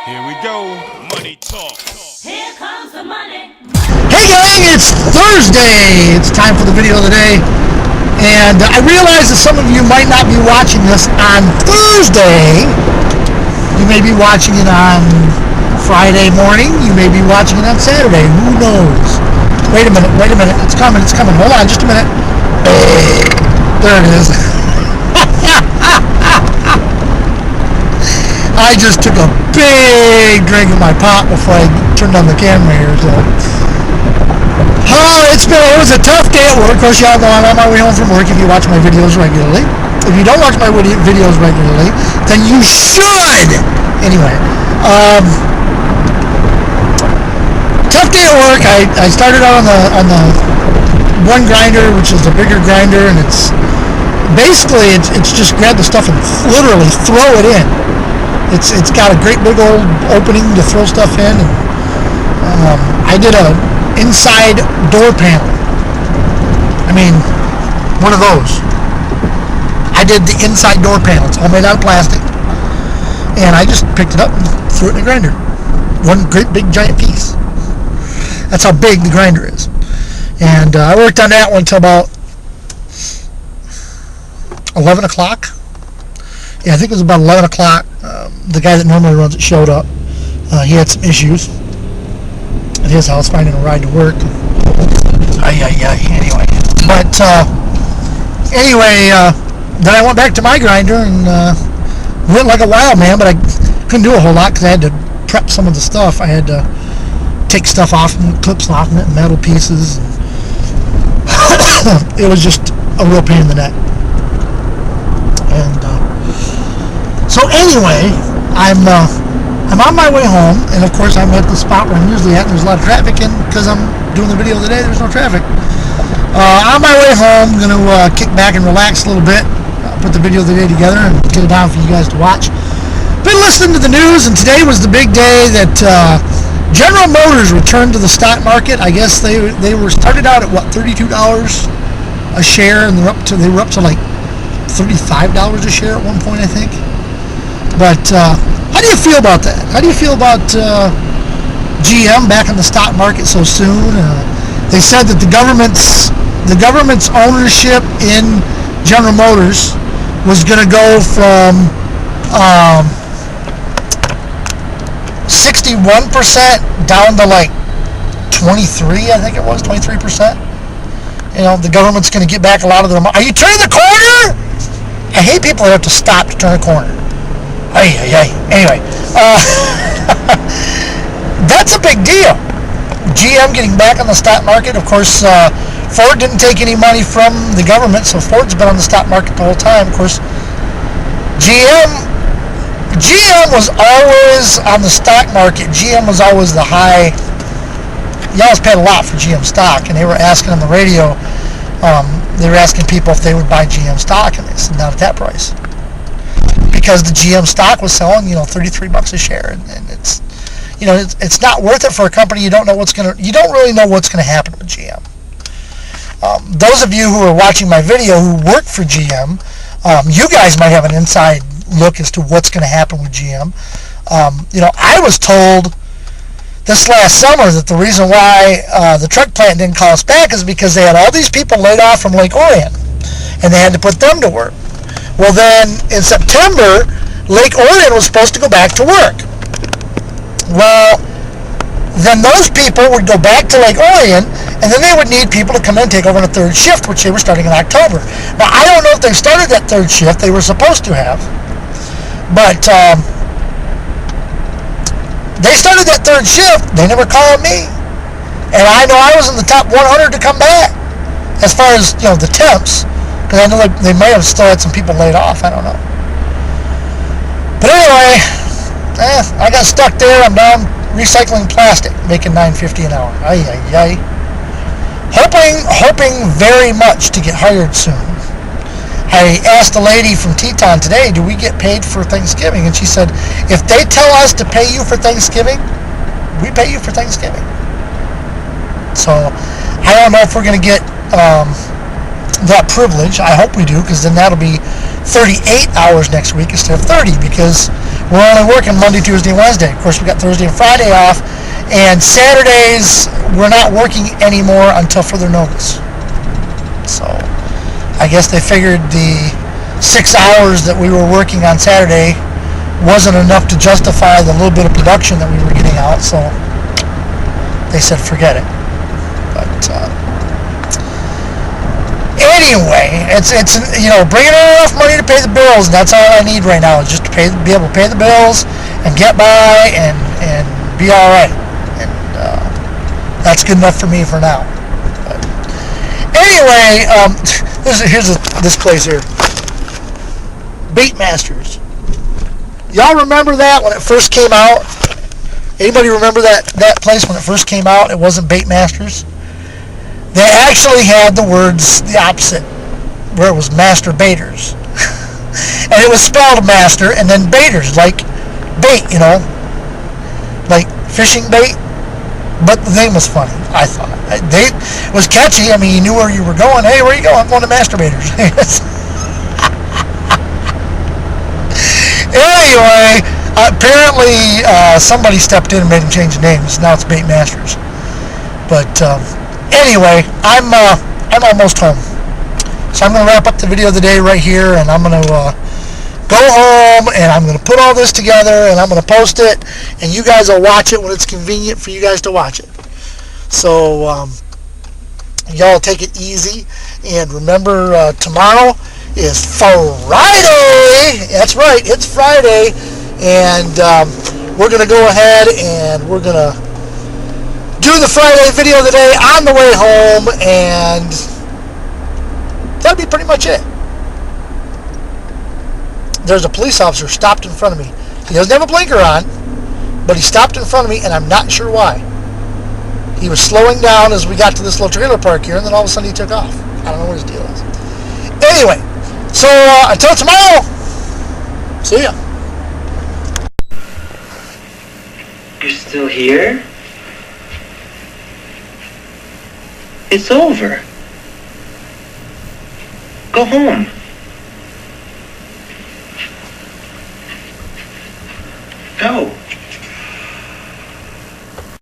Here we go. Money talk. Here comes the money. Hey gang, it's Thursday. It's time for the video of the day. And I realize that some of you might not be watching this on Thursday. You may be watching it on Friday morning. You may be watching it on Saturday. Who knows? Wait a minute. It's coming. Hold on just a minute. There it is. I just took a big drink of my pop before I turned on the camera here. So, it was a tough day at work. Of course, y'all know I'm on my way home from work if you watch my videos regularly. If you don't watch my videos regularly, then you should. Anyway, tough day at work. I started out on the one grinder, which is the bigger grinder, and it's just grab the stuff and literally throw it in. It's got a great big old opening to throw stuff in, and I did a inside door panel. I mean, one of those. I did the inside door panel. It's all made out of plastic, and I just picked it up and threw it in the grinder. One great big giant piece. That's how big the grinder is. And I worked on that one until about 11 o'clock. Yeah, I think it was about 11 o'clock. The guy that normally runs it showed up. He had some issues at his house finding a ride to work. Anyway. But, then I went back to my grinder and went like a wild man, but I couldn't do a whole lot because I had to prep some of the stuff. I had to take stuff off and clips off and metal pieces. It was just a real pain in the neck. And so anyway, I'm on my way home, and of course I'm at the spot where I'm usually at. There's a lot of traffic, and because I'm doing the video of the day, there's no traffic. On my way home, I'm going to kick back and relax a little bit, put the video of the day together, and get it down for you guys to watch. Been listening to the news, and today was the big day that General Motors returned to the stock market. I guess they were started out at $32 a share, and they were up to like $35 a share at one point, I think. But how do you feel about that? How do you feel about GM back in the stock market so soon? They said that the government's ownership in General Motors was going to go from 61% down to like 23, I think it was, 23%. You know, the government's going to get back a lot of their money. Are you turning the corner? I hate people that have to stop to turn a corner. Anyway, that's a big deal. GM getting back on the stock market. Of course, Ford didn't take any money from the government, so Ford's been on the stock market the whole time. Of course, GM was always on the stock market. GM was always the high. You always paid a lot for GM stock, and they were asking on the radio. They were asking people if they would buy GM stock, and they said not at that price, because the GM stock was selling, $33 a share, and it's, it's not worth it for a company you don't really know what's gonna happen with GM. Those of you who are watching my video who work for GM, you guys might have an inside look as to what's gonna happen with GM. I was told this last summer that the reason why the truck plant didn't call us back is because they had all these people laid off from Lake Orion, and they had to put them to work. Well, then in September, Lake Orion was supposed to go back to work. Well, then those people would go back to Lake Orion, and then they would need people to come in and take over on a third shift, which they were starting in October. Now, I don't know if they started that third shift. They were supposed to have. But they started that third shift. They never called me. And I know I was in the top 100 to come back as far as, the temps. Because I know they may have still had some people laid off. I don't know. But anyway, I got stuck there. I'm down recycling plastic, making $9.50 an hour. Hoping very much to get hired soon. I asked the lady from Teton today, do we get paid for Thanksgiving? And she said, if they tell us to pay you for Thanksgiving, we pay you for Thanksgiving. So I don't know if we're going to get that privilege. I hope we do, because then that'll be 38 hours next week instead of 30, because we're only working Monday, Tuesday, and Wednesday. Of course, we got Thursday and Friday off, and Saturdays we're not working anymore until further notice. So I guess they figured the 6 hours that we were working on Saturday wasn't enough to justify the little bit of production that we were getting out, so they said forget it. But anyway, it's bringing in enough money to pay the bills, and that's all I need right now is just to be able to pay the bills and get by and be all right, and that's good enough for me for now. But anyway, here's this place here, Baitmasters. Y'all remember that when it first came out? Anybody remember that place when it first came out? It wasn't Baitmasters. They actually had the words the opposite, where it was masturbators. And it was spelled master and then baiters, like bait, like fishing bait. But the name was funny, I thought. It was catchy. I mean, you knew where you were going. Hey, where you going? I'm going to masturbators. Anyway, apparently somebody stepped in and made him change the names. Now it's Baitmasters. But anyway, I'm almost home, so I'm going to wrap up the video of the day right here, and I'm going to go home, and I'm going to put all this together, and I'm going to post it, and you guys will watch it when it's convenient for you guys to watch it. So y'all take it easy, and remember, tomorrow is Friday. That's right, it's Friday, and we're going to go ahead and we're going to do the Friday video of the day on the way home, and that'll be pretty much it. There's a police officer stopped in front of me. He doesn't have a blinker on, but he stopped in front of me, and I'm not sure why. He was slowing down as we got to this little trailer park here, and then all of a sudden he took off. I don't know what his deal is. Anyway, so until tomorrow, see ya. You're still here? It's over. Go home.